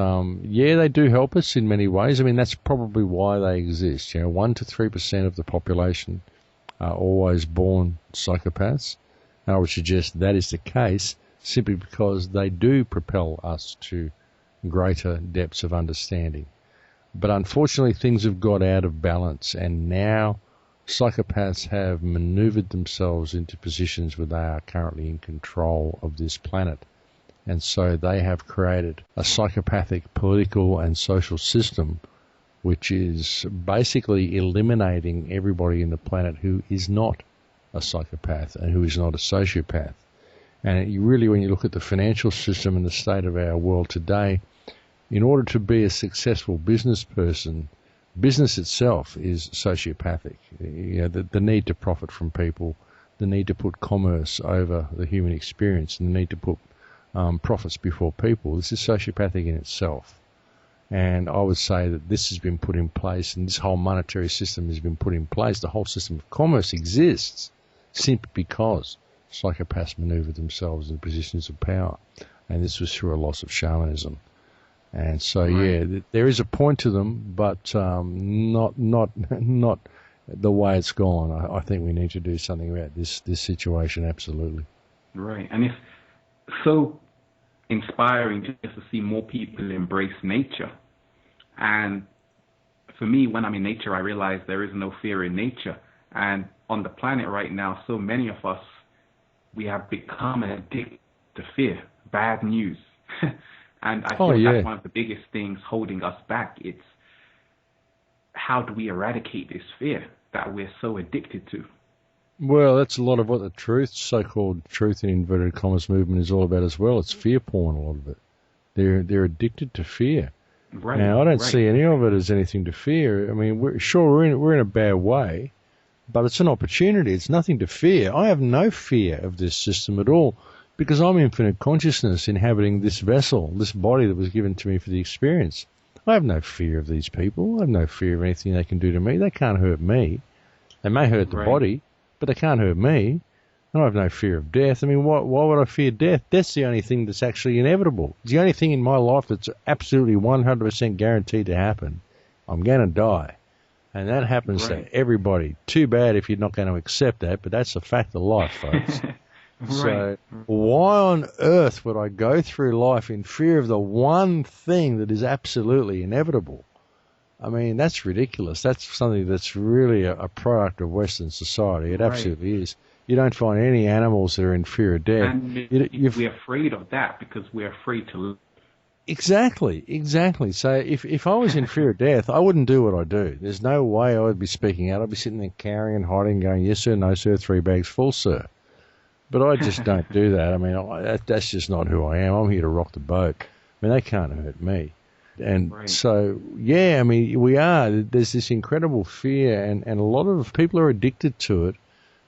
yeah, they do help us in many ways. I mean, that's probably why they exist. 1 to 3% of the population are always born psychopaths. And I would suggest that is the case simply because they do propel us to greater depths of understanding. But unfortunately, things have got out of balance, and now psychopaths have maneuvered themselves into positions where they are currently in control of this planet. And so they have created a psychopathic political and social system which is basically eliminating everybody in the planet who is not a psychopath and who is not a sociopath. And really, when you look at the financial system and the state of our world today, in order to be a successful business person, business itself is sociopathic. The need to profit from people, the need to put commerce over the human experience, and the need to put profits before people. This is sociopathic in itself. And I would say that this has been put in place, and this whole monetary system has been put in place. The whole system of commerce exists simply because psychopaths maneuver themselves in positions of power. And this was through a loss of shamanism. And so, yeah, there is a point to them, but not the way it's gone. I think we need to do something about this situation, absolutely. Right. And it's so inspiring just to see more people embrace nature. And for me, when I'm in nature, I realize there is no fear in nature. And on the planet right now, so many of us, we have become addicted to fear, bad news. And I feel that's one of the biggest things holding us back. It's how do we eradicate this fear that we're so addicted to? Well, that's a lot of what the so-called truth in inverted commas movement is all about as well. It's fear porn, a lot of it. They're addicted to fear. Right. Now, I don't see any of it as anything to fear. I mean, we're in a bad way, but it's an opportunity. It's nothing to fear. I have no fear of this system at all, because I'm infinite consciousness inhabiting this vessel, this body that was given to me for the experience. I have no fear of these people. I have no fear of anything they can do to me. They can't hurt me. They may hurt the body, but they can't hurt me. And I have no fear of death. I mean, why would I fear death? Death's the only thing that's actually inevitable. It's the only thing in my life that's absolutely 100% guaranteed to happen. I'm going to die. And that happens to everybody. Too bad if you're not going to accept that, but that's a fact of life, folks. So why on earth would I go through life in fear of the one thing that is absolutely inevitable? I mean, that's ridiculous. That's something that's really a product of Western society. It absolutely is. You don't find any animals that are in fear of death. And we're afraid of that because we're afraid to live. Exactly. So if I was in fear of death, I wouldn't do what I do. There's no way I would be speaking out. I'd be sitting there cowering and hiding, going, yes, sir, no, sir, 3 bags full, sir. But I just don't do that. I mean, that's just not who I am. I'm here to rock the boat. I mean, they can't hurt me. And so, yeah, I mean, we are. There's this incredible fear, and a lot of people are addicted to it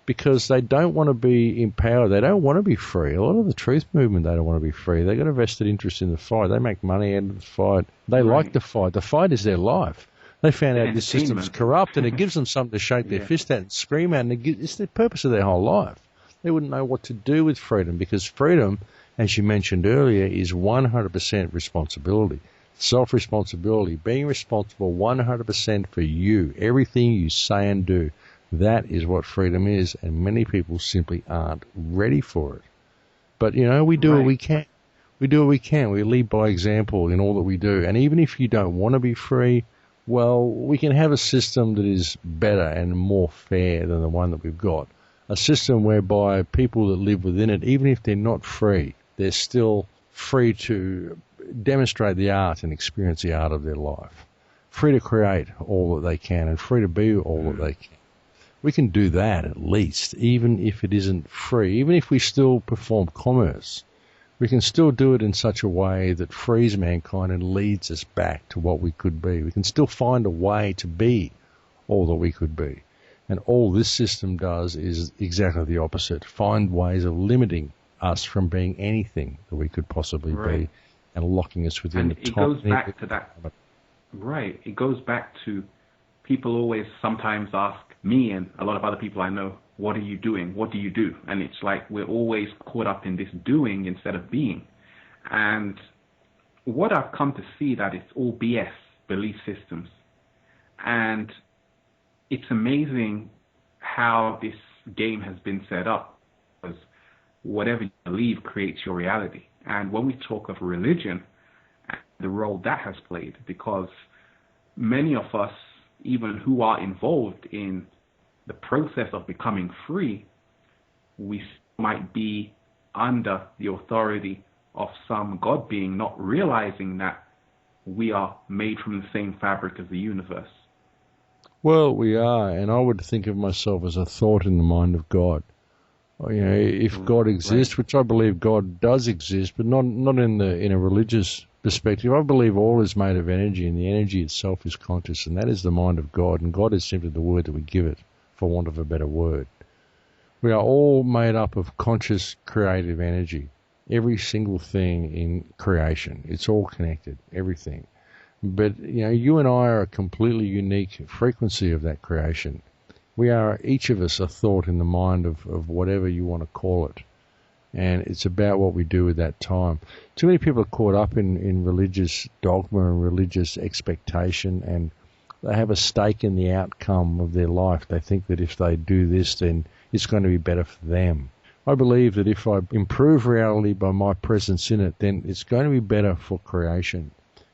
because they don't want to be empowered. They don't want to be free. A lot of the truth movement, they don't want to be free. They've got a vested interest in the fight. They make money out of the fight. They like the fight. The fight is their life. They found out this system's corrupt, and it gives them something to shake their fist at and scream at, and it's the purpose of their whole life. They wouldn't know what to do with freedom, because freedom, as you mentioned earlier, is 100% responsibility. Self-responsibility, being responsible 100% for you, everything you say and do. That is what freedom is, and many people simply aren't ready for it. But, we do what Right. we can. We do what we can. We lead by example in all that we do. And even if you don't want to be free, well, we can have a system that is better and more fair than the one that we've got. A system whereby people that live within it, even if they're not free, they're still free to demonstrate the art and experience the art of their life. Free to create all that they can and free to be all that they can. We can do that at least, even if it isn't free, even if we still perform commerce. We can still do it in such a way that frees mankind and leads us back to what we could be. We can still find a way to be all that we could be. And all this system does is exactly the opposite. Find ways of limiting us from being anything that we could possibly be and locking us within And the it top. goes back to that. Right. It goes back to people always sometimes ask me and a lot of other people I know, what are you doing? What do you do? And it's like we're always caught up in this doing instead of being. And what I've come to see that it's all BS, belief systems. And it's amazing how this game has been set up, because whatever you believe creates your reality. And when we talk of religion, the role that has played, because many of us, even who are involved in the process of becoming free, we might be under the authority of some God being, not realizing that we are made from the same fabric as the universe. Well, we are, and I would think of myself as a thought in the mind of God. If God exists, which I believe God does exist, but not in a religious perspective. I believe all is made of energy, and the energy itself is conscious, and that is the mind of God, and God is simply the word that we give it, for want of a better word. We are all made up of conscious, creative energy. Every single thing in creation, it's all connected, everything. But, you and I are a completely unique frequency of that creation. We are, each of us, a thought in the mind of whatever you want to call it. And it's about what we do with that time. Too many people are caught up in religious dogma and religious expectation, and they have a stake in the outcome of their life. They think that if they do this, then it's going to be better for them. I believe that if I improve reality by my presence in it, then it's going to be better for creation.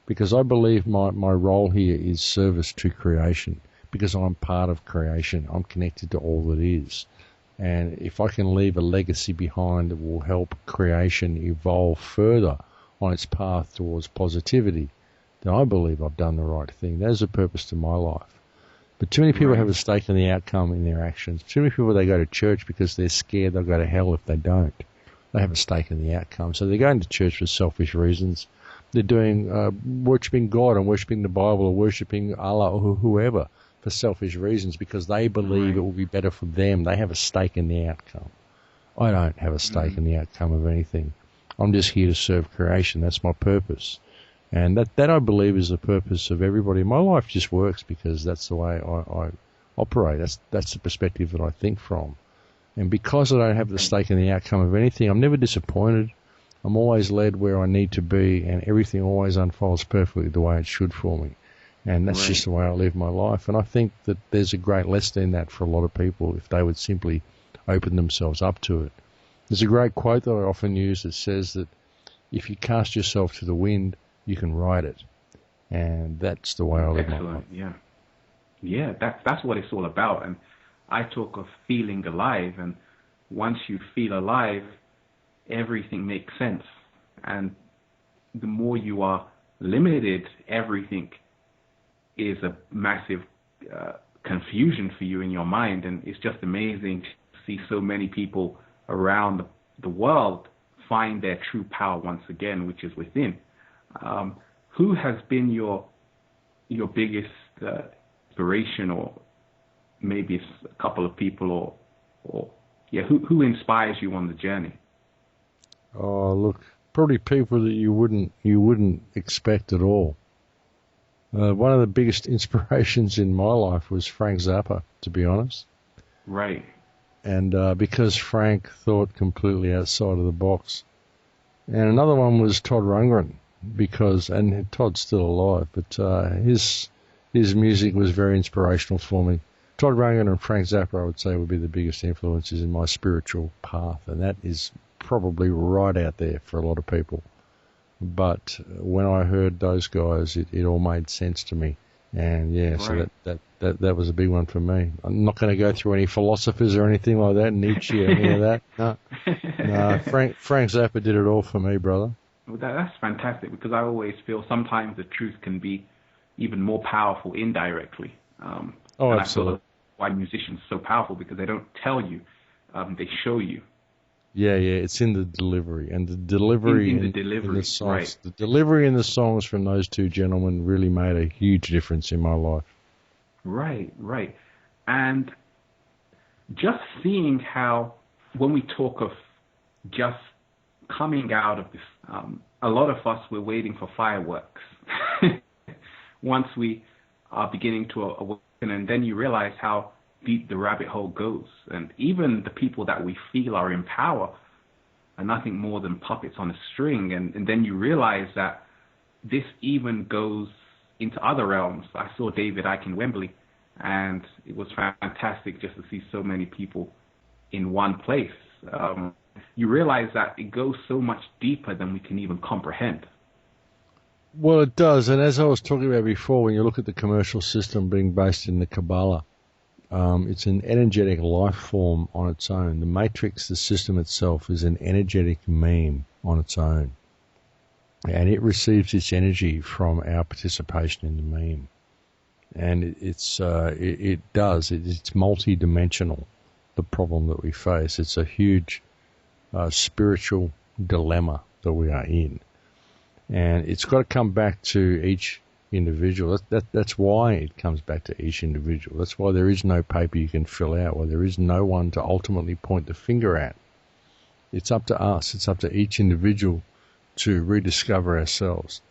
Because I believe my role here is service to creation. Because I'm part of creation. I'm connected to all that is. And if I can leave a legacy behind that will help creation evolve further on its path towards positivity, then I believe I've done the right thing. That is a purpose to my life. But too many people have a stake in the outcome in their actions. Too many people, they go to church because they're scared they'll go to hell if they don't. They have a stake in the outcome. So they're going to church for selfish reasons. They're doing worshipping God and worshipping the Bible or worshipping Allah or whoever for selfish reasons because they believe it will be better for them. They have a stake in the outcome. I don't have a stake in the outcome of anything. I'm just here to serve creation. That's my purpose. And that I believe is the purpose of everybody. My life just works because that's the way I operate. That's the perspective that I think from. And because I don't have the stake in the outcome of anything, I'm never disappointed. I'm always led where I need to be, and everything always unfolds perfectly the way it should for me. And that's just the way I live my life. And I think that there's a great lesson in that for a lot of people if they would simply open themselves up to it. There's a great quote that I often use that says that if you cast yourself to the wind, you can ride it. And that's the way I live my life. Yeah, that's what it's all about. And I talk of feeling alive. And once you feel alive, everything makes sense. And the more you are limited, everything is a massive confusion for you in your mind. And it's just amazing to see so many people around the world find their true power once again, which is within. Who has been your biggest inspiration, or maybe it's a couple of people, who inspires you on the journey? Oh, look, probably people that you wouldn't expect at all. One of the biggest inspirations in my life was Frank Zappa, to be honest. Right. And because Frank thought completely outside of the box. And another one was Todd Rundgren, and Todd's still alive, but his music was very inspirational for me. Todd Rundgren and Frank Zappa, I would say, would be the biggest influences in my spiritual path, and that is probably right out there for a lot of people. But when I heard those guys, it all made sense to me. And yeah, Right. so that was a big one for me. I'm not going to go through any philosophers or anything like that, Nietzsche or any of that. No, no. Frank Zappa did it all for me, brother. Well, that's fantastic because I always feel sometimes the truth can be even more powerful indirectly. Oh, And I feel absolutely. that's why musicians are so powerful because they don't tell you, they show you Yeah, yeah. It's in the delivery, and the in, delivery in the in the delivery. Right, songs. The delivery in the songs from those two gentlemen really made a huge difference in my life. right, right. And just seeing how when we talk of just coming out of this, a lot of us we're waiting for fireworks. Once we are beginning to awaken, and then you realize how deep the rabbit hole goes, and even the people that we feel are in power are nothing more than puppets on a string, and then you realize that this even goes into other realms. I saw David Icke in Wembley, and it was fantastic just to see so many people in one place. You realize that it goes so much deeper than we can even comprehend. Well, it does, and as I was talking about before, when you look at the commercial system being based in the Kabbalah, it's an energetic life form on its own. The matrix, the system itself, is an energetic meme on its own. And it receives its energy from our participation in the meme. And it's multi-dimensional, the problem that we face. It's a huge spiritual dilemma that we are in. And it's got to come back to each individual. That's why it comes back to each individual. That's why there is no paper you can fill out, why there is no one to ultimately point the finger at. It's up to us. It's up to each individual to rediscover ourselves.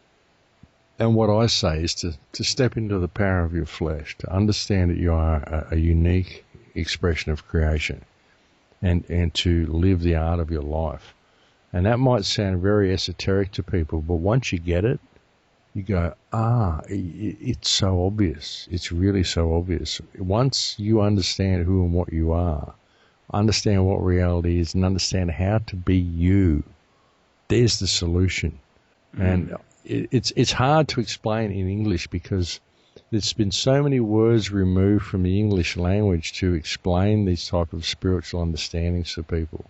And what I say is to step into the power of your flesh, to understand that you are a unique expression of creation, and to live the art of your life. And that might sound very esoteric to people, but once you get it, you go, it's so obvious. It's really so obvious. Once you understand who and what you are, understand what reality is, and understand how to be you, there's the solution. And it's hard to explain in English because there's been so many words removed from the English language to explain these type of spiritual understandings to people.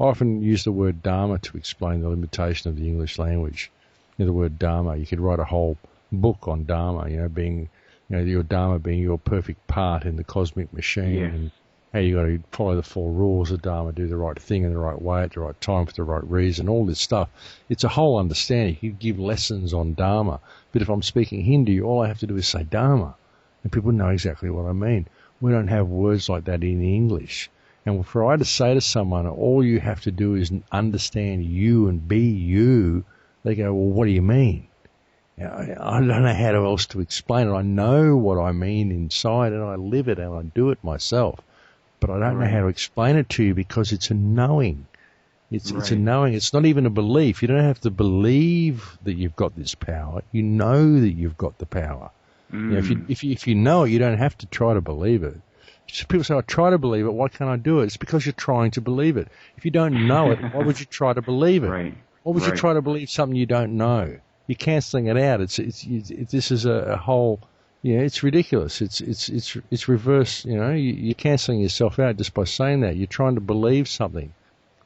I often use the word Dharma to explain the limitation of the English language. You know, the word Dharma, you could write a whole book on Dharma, your Dharma being your perfect part in the cosmic machine, Yes. and how you got to follow the 4 rules of Dharma, do the right thing in the right way at the right time for the right reason, all this stuff. It's a whole understanding. You give lessons on Dharma, but if I'm speaking Hindi, all I have to do is say Dharma, and people know exactly what I mean. We don't have words like that in English. And for I to say to someone, all you have to do is understand you and be you, they go, well, what do you mean? I don't know how else to explain it. I know what I mean inside, and I live it, and I do it myself. But I don't know how to explain it to you because it's a knowing. It's a knowing. It's not even a belief. You don't have to believe that you've got this power. You know that you've got the power. You know, if you know it, you don't have to try to believe it. People say, I try to believe it, why can't I do it? It's because you're trying to believe it. If you don't know it, why would you try to believe it? Right. Why would you try to believe something you don't know? You're cancelling it out. This is a whole, it's ridiculous. It's reverse, you're cancelling yourself out just by saying that. You're trying to believe something.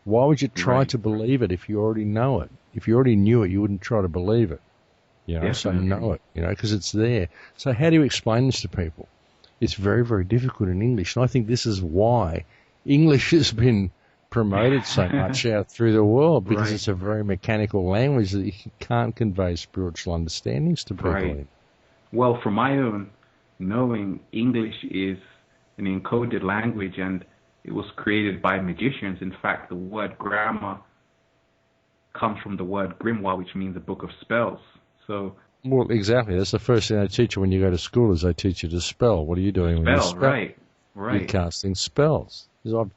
Why would you try to believe it if you already know it? If you already knew it, you wouldn't try to believe it. So know it, because it's there. So how do you explain this to people? It's very, very difficult in English. And I think this is why English has been promoted so much out through the world, because it's a very mechanical language that you can't convey spiritual understandings to people in. Well, from my own knowing, English is an encoded language, and it was created by magicians. In fact, the word grammar comes from the word grimoire, which means a book of spells. So, well, exactly. That's the first thing they teach you when you go to school, is they teach you to spell. What are you doing when you spell? Right. You're casting spells. I've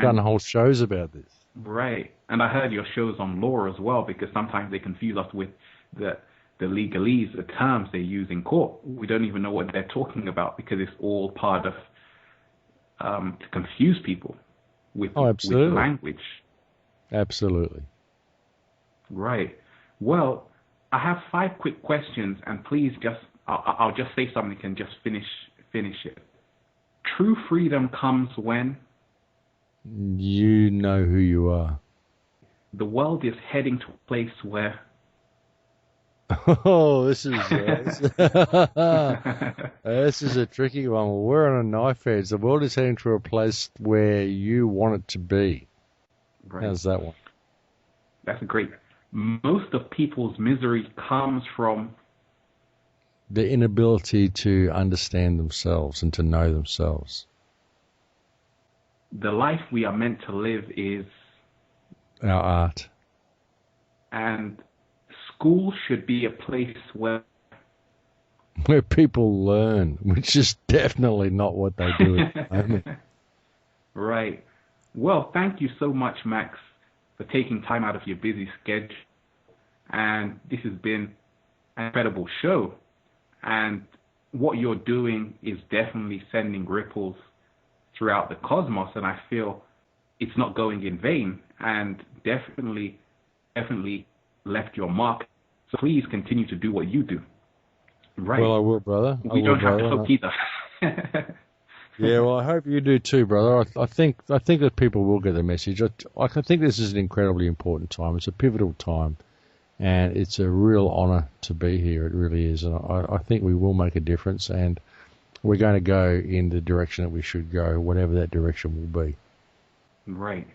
done whole shows about this. Right. And I heard your shows on law as well, because sometimes they confuse us with the legalese, the terms they use in court. We don't even know what they're talking about because it's all part of to confuse people with language. Absolutely. Right. Well, I have 5 quick questions, and please I'll just say something and just finish it. True freedom comes when You know who you are. the world is heading to a place where Oh, this is a tricky one. Well, we're on a knife edge. The world is heading to a place where you want it to be. right. How's that one? That's great. Most of people's misery comes from The inability to understand themselves and to know themselves. the life we are meant to live is, Our art. and school should be a place where Where people learn, which is definitely not what they do at the moment. right. Well, thank you so much, Max, for taking time out of your busy schedule. And this has been an incredible show. And what you're doing is definitely sending ripples throughout the cosmos. And I feel it's not going in vain, and definitely left your mark. So please continue to do what you do. Right. Well, I will, brother. We don't have to hope either. Yeah, well, I hope you do too, brother. I think that people will get the message. I think this is an incredibly important time. It's a pivotal time, and it's a real honour to be here. It really is, and I think we will make a difference, and we're going to go in the direction that we should go, whatever that direction will be. Right.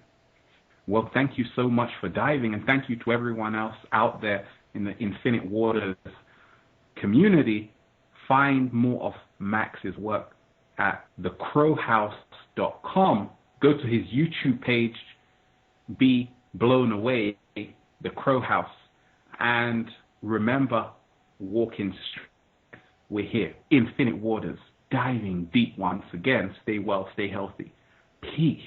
Well, thank you so much for diving, and thank you to everyone else out there in the Infinite Waters community. Find more of Max's work at thecrowhouse.com. Go to his YouTube page, Be Blown Away, The Crow House. And remember, walk in strength. We're here, Infinite Waters, diving deep once again. Stay well, stay healthy. Peace.